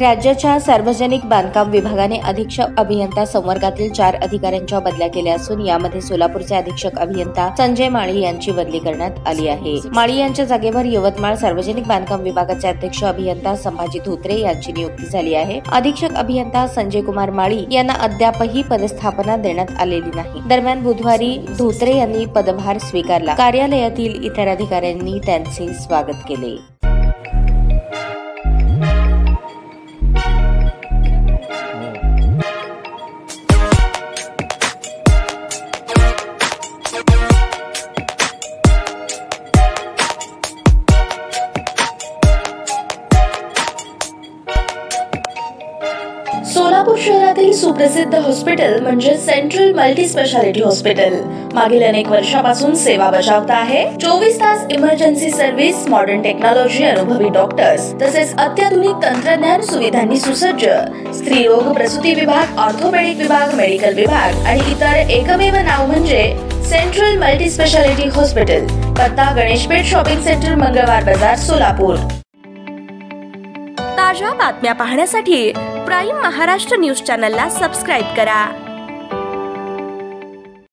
राज्याच्या सार्वजनिक बांधकाम विभागाने अधीक्षक अभियंता संवर्गातील 4 अधिकाऱ्यांच्या बदल्या केल्या असून यामध्ये सोलापूरचे अधीक्षक अभियंता संजय माळी यांची बदली करण्यात आली आहे। माळी यांच्या जागेवर यवतमाळ सार्वजनिक बांधकाम विभागाचे अध्यक्ष अभियंता संभाजी धोत्रे यांची नियुक्ती झाली आहे। अधीक्षक अभियंता संजय कुमार माळी यांना अद्यापही पदस्थापना देण्यात आलेली नाही। दरम्यान बुधवारी धोत्रे यांनी पदभार स्वीकारला। कार्यालयातील इतर अधिकाऱ्यांनी त्यांचे स्वागत केले। सोलापूर शहरातील सुप्रसिद्ध हॉस्पिटल म्हणजे सेंट्रल मल्टी स्पेशालिटी हॉस्पिटल मागील अनेक वर्षापासून सेवा बजावत आहे। 24 तास इमर्जन्सी सर्व्हिस, मॉडर्न टेक्नॉलॉजी, अनुभवी डॉक्टर्स तसेच अत्याधुनिक तंत्रज्ञान सुविधांनी सुसज्ज स्त्रीरोग प्रसूती विभाग, ऑर्थोपेडिक विभाग, मेडिकल विभाग आणि इतर एकमेव नाव म्हणजे सेंट्रल मल्टी स्पेशालिटी हॉस्पिटल। पत्ता गणेशपेठ शॉपिंग सेंटर, मंगळवार बाजार, सोलापूर। ताज्या बातम्या पाहण्यासाठी प्राईम महाराष्ट्र न्यूज चॅनलला सबस्क्राईब करा।